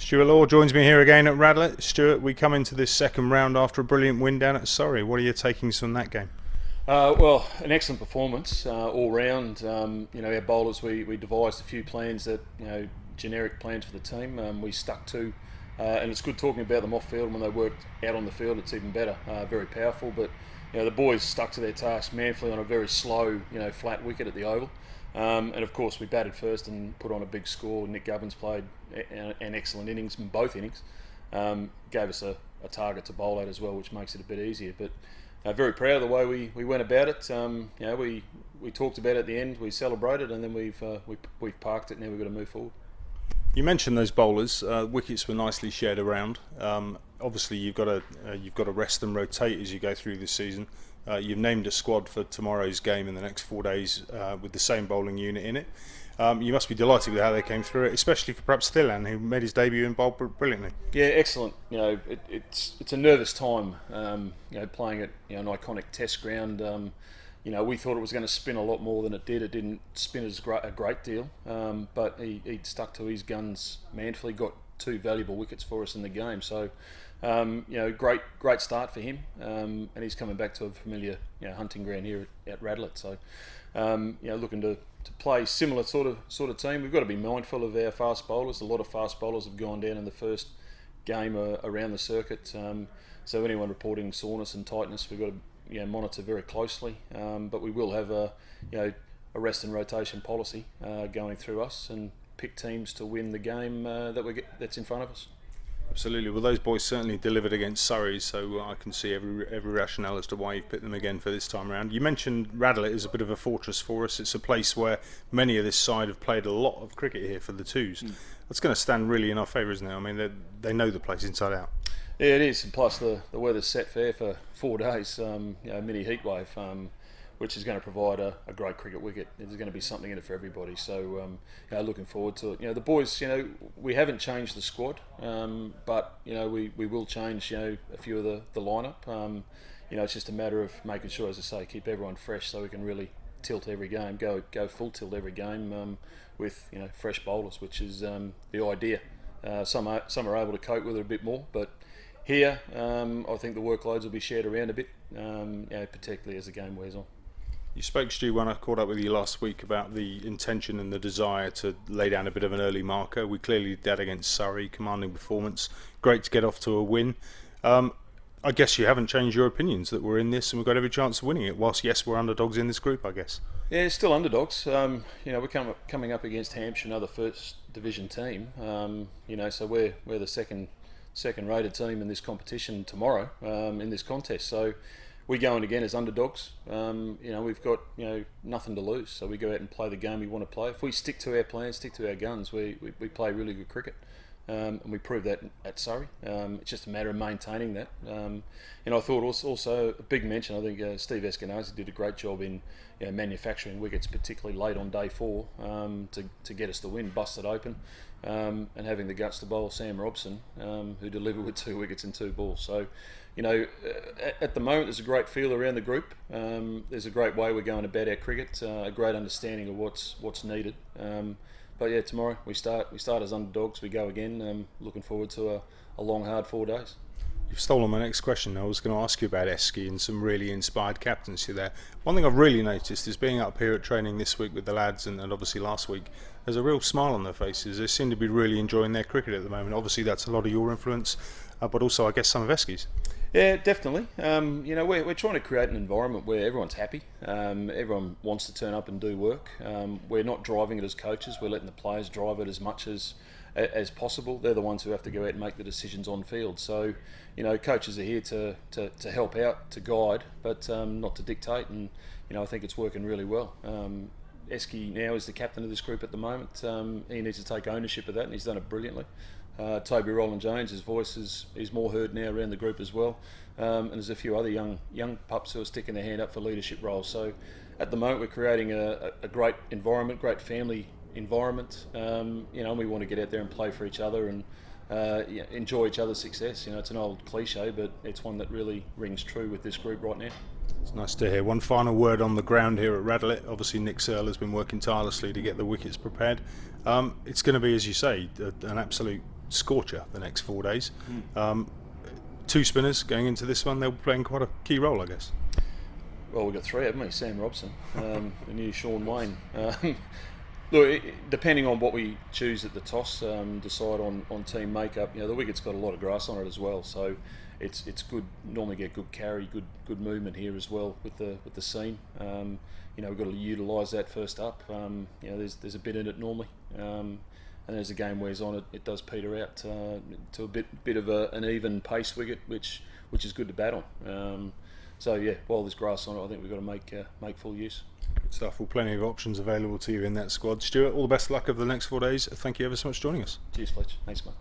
Stuart Law joins me here again at Radlett. Stuart, we come into this second round after a brilliant win down at Surrey. What are your takings from that game? Well, an excellent performance all round. Our bowlers, we devised a few plans that, generic plans for the team. We stuck to, and it's good talking about them off field. When they worked out on the field, it's even better. Very powerful, but the boys stuck to their task manfully on a very slow, flat wicket at the Oval. And of course, we batted first and put on a big score. Nick Gubbins played an excellent innings in both innings. Gave us a target to bowl at as well, which makes it a bit easier. But very proud of the way we went about it. We talked about it at the end, we celebrated, and then we've parked it. Now we've got to move forward. You mentioned those bowlers. Wickets were nicely shared around. Obviously, you've got to rest and rotate as you go through this season. You've named a squad for tomorrow's game in the next 4 days with the same bowling unit in it. You must be delighted with how they came through it, especially for perhaps Thilan, who made his debut and bowled brilliantly. Yeah, excellent. It's a nervous time. Playing at an iconic Test ground. We thought it was going to spin a lot more than it did. It didn't spin a great deal, but he stuck to his guns manfully. Got 2 valuable wickets for us in the game. So, great start for him, and he's coming back to a familiar hunting ground here at Radlett. So, looking to play similar sort of team. We've got to be mindful of our fast bowlers. A lot of fast bowlers have gone down in the first game around the circuit. So anyone reporting soreness and tightness, we've got to monitor very closely. But we will have a rest and rotation policy going through us and pick teams to win the game that's in front of us. Absolutely. Well, those boys certainly delivered against Surrey, so I can see every rationale as to why you've picked them again for this time around. You mentioned Radlett is a bit of a fortress for us. It's a place where many of this side have played a lot of cricket here for the twos. That's going to stand really in our favour, isn't it? I mean, they know the place inside out. Yeah, it is, and plus the weather's set fair for 4 days. Mini heatwave. Which is going to provide a great cricket wicket. There's going to be something in it for everybody. So, looking forward to it. The boys, we haven't changed the squad, but we will change, a few of the lineup. It's just a matter of making sure, as I say, keep everyone fresh so we can really tilt every game, go full tilt every game with fresh bowlers, which is the idea. Some are able to cope with it a bit more, but here I think the workloads will be shared around a bit, particularly as the game wears on. You spoke, Stu, when I caught up with you last week about the intention and the desire to lay down a bit of an early marker. We clearly did that against Surrey, commanding performance. Great to get off to a win. I guess you haven't changed your opinions that we're in this and we've got every chance of winning it, whilst, yes, we're underdogs in this group, I guess. Yeah, still underdogs. We're coming up against Hampshire, another first division team. So we're the second-rated team in this competition tomorrow, in this contest. So we go in again as underdogs. We've got nothing to lose, so we go out and play the game we want to play. If we stick to our plans, stick to our guns, we play really good cricket, and we proved that at Surrey. It's just a matter of maintaining that. I thought also a big mention. I think Steve Eskenazi did a great job in manufacturing wickets, particularly late on day 4, to get us the win, bust it open, and having the guts to bowl Sam Robson, who delivered with 2 wickets and 2 balls. So, at the moment, there's a great feel around the group. There's a great way we're going about our cricket, a great understanding of what's needed. But yeah, tomorrow we start as underdogs. We go again. Looking forward to a long, hard 4 days. You've stolen my next question. I was going to ask you about Esky and some really inspired captaincy there. One thing I've really noticed is being up here at training this week with the lads and obviously last week, there's a real smile on their faces. They seem to be really enjoying their cricket at the moment. Obviously that's a lot of your influence, but also I guess some of Esky's. Yeah, definitely. We're trying to create an environment where everyone's happy. Everyone wants to turn up and do work. We're not driving it as coaches. We're letting the players drive it as much as possible. They're the ones who have to go out and make the decisions on field. So, coaches are here to help out, to guide, but not to dictate. And I think it's working really well. Esky now is the captain of this group at the moment. He needs to take ownership of that, and he's done it brilliantly. Toby Rowland-Jones, his voice is more heard now around the group as well, and there's a few other young pups who are sticking their hand up for leadership roles. So at the moment we're creating a great environment, great family environment, and we want to get out there and play for each other and enjoy each other's success. It's an old cliche, but it's one that really rings true with this group right now. It's nice to hear. One final word on the ground here at Radlett. Obviously Nick Searle has been working tirelessly to get the wickets prepared. It's going to be, as you say, an absolute scorcher the next 4 days. Two spinners going into this one, they'll be playing quite a key role, I guess. Well, we've got three, haven't we? Sam Robson, the new Sean Wayne. Look, depending on what we choose at the toss, decide on team makeup. The wicket's got a lot of grass on it as well, so it's good. Normally get good carry, good movement here as well with the seam. We've got to utilise that first up. There's a bit in it normally, and as the game wears on, it does peter out to a bit of an even pace wicket, which is good to bat on. While there's grass on it, I think we've got to make full use. Good stuff. Well, plenty of options available to you in that squad. Stuart, all the best luck over the next 4 days. Thank you ever so much for joining us. Cheers, Fletch. Thanks, mate.